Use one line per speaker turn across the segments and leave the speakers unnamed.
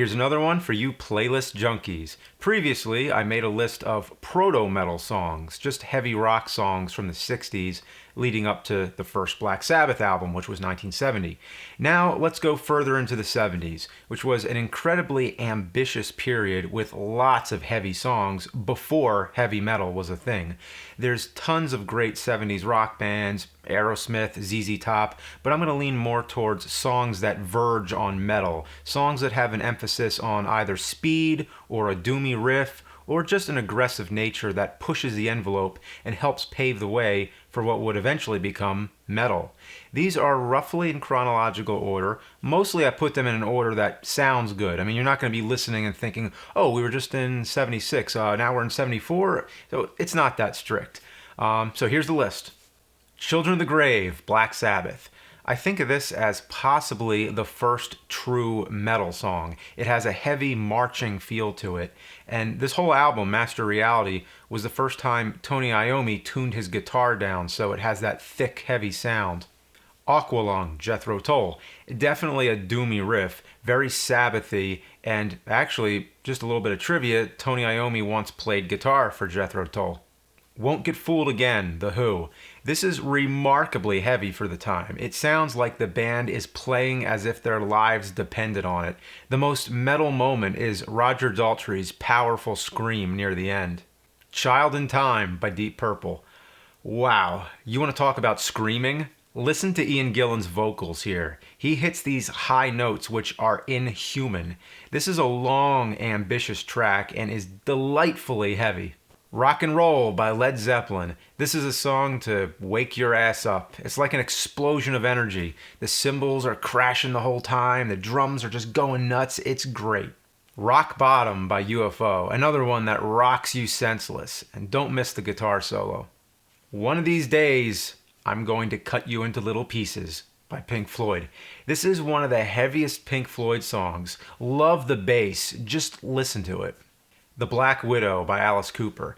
Here's another one for you playlist junkies. Previously, I made a list of proto metal songs, just heavy rock songs from the 60s leading up to the first Black Sabbath album, which was 1970. Now, let's go further into the 70s, which was an incredibly ambitious period with lots of heavy songs before heavy metal was a thing. There's tons of great 70s rock bands, Aerosmith, ZZ Top, but I'm going to lean more towards songs that verge on metal, songs that have an emphasis on either speed or a doomy riff or just an aggressive nature that pushes the envelope and helps pave the way for what would eventually become metal. These are roughly in chronological order. Mostly I put them in an order that sounds good. I mean, you're not going to be listening and thinking, oh, we were just in 76, now we're in 74. So it's not that strict. So here's the list. Children of the Grave, Black Sabbath. I think of this as possibly the first true metal song. It has a heavy marching feel to it, and this whole album, Master Reality, was the first time Tony Iommi tuned his guitar down so it has that thick, heavy sound. Aqualung, Jethro Tull. Definitely a doomy riff, very Sabbathy, and actually, just a little bit of trivia, Tony Iommi once played guitar for Jethro Tull. Won't Get Fooled Again, The Who. This is remarkably heavy for the time. It sounds like the band is playing as if their lives depended on it. The most metal moment is Roger Daltrey's powerful scream near the end. Child in Time by Deep Purple. Wow, you want to talk about screaming? Listen to Ian Gillan's vocals here. He hits these high notes which are inhuman. This is a long, ambitious track and is delightfully heavy. Rock and Roll by Led Zeppelin. This is a song to wake your ass up. It's like an explosion of energy. The cymbals are crashing the whole time. The drums are just going nuts. It's great. Rock Bottom by UFO. Another one that rocks you senseless. And don't miss the guitar solo. One of These Days, I'm Going to Cut You Into Little Pieces by Pink Floyd. This is one of the heaviest Pink Floyd songs. Love the bass. Just listen to it. The Black Widow by Alice Cooper.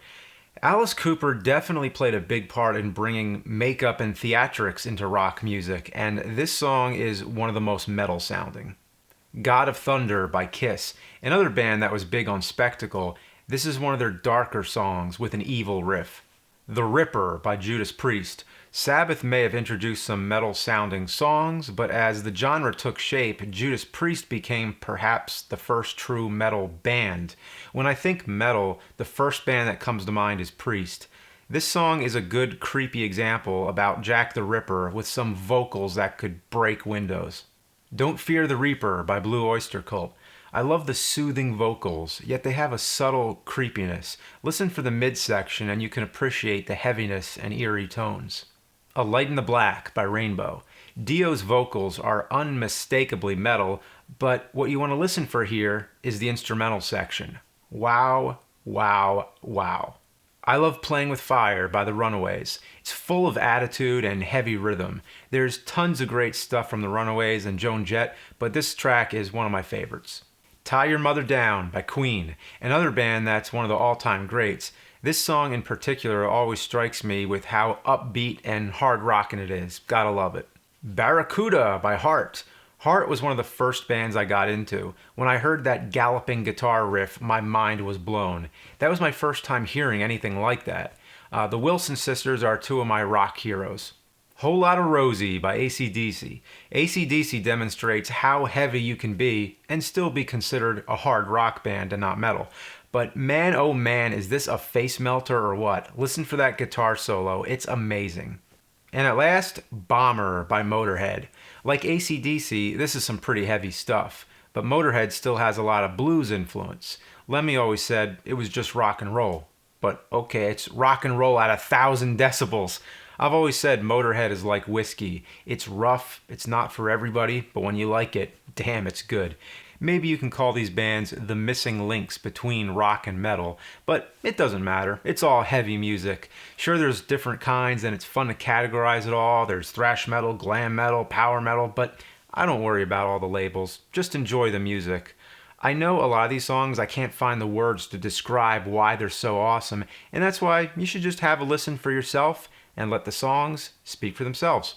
Alice Cooper definitely played a big part in bringing makeup and theatrics into rock music, and this song is one of the most metal sounding. God of Thunder by Kiss, another band that was big on spectacle. This is one of their darker songs with an evil riff. The Ripper by Judas Priest. Sabbath may have introduced some metal-sounding songs, but as the genre took shape, Judas Priest became perhaps the first true metal band. When I think metal, the first band that comes to mind is Priest. This song is a good, creepy example about Jack the Ripper with some vocals that could break windows. Don't Fear the Reaper by Blue Oyster Cult. I love the soothing vocals, yet they have a subtle creepiness. Listen for the midsection and you can appreciate the heaviness and eerie tones. A Light in the Black by Rainbow. Dio's vocals are unmistakably metal, but what you want to listen for here is the instrumental section. Wow, wow, wow. I Love Playing with Fire by the Runaways. It's full of attitude and heavy rhythm. There's tons of great stuff from the Runaways and Joan Jett, but this track is one of my favorites. Tie Your Mother Down by Queen, another band that's one of the all-time greats. This song in particular always strikes me with how upbeat and hard rockin' it is. Gotta love it. Barracuda by Heart. Heart was one of the first bands I got into. When I heard that galloping guitar riff, my mind was blown. That was my first time hearing anything like that. The Wilson sisters are two of my rock heroes. Whole Lotta Rosie by AC/DC. AC/DC demonstrates how heavy you can be and still be considered a hard rock band and not metal. But man, oh man, is this a face melter or what? Listen for that guitar solo. It's amazing. And at last, Bomber by Motorhead. Like AC/DC, this is some pretty heavy stuff, but Motorhead still has a lot of blues influence. Lemmy always said it was just rock and roll. But okay, it's rock and roll at 1,000 decibels. I've always said Motorhead is like whiskey. It's rough, it's not for everybody, but when you like it, damn, it's good. Maybe you can call these bands the missing links between rock and metal, but it doesn't matter. It's all heavy music. Sure, there's different kinds and it's fun to categorize it all. There's thrash metal, glam metal, power metal, but I don't worry about all the labels. Just enjoy the music. I know a lot of these songs I can't find the words to describe why they're so awesome, and that's why you should just have a listen for yourself and let the songs speak for themselves.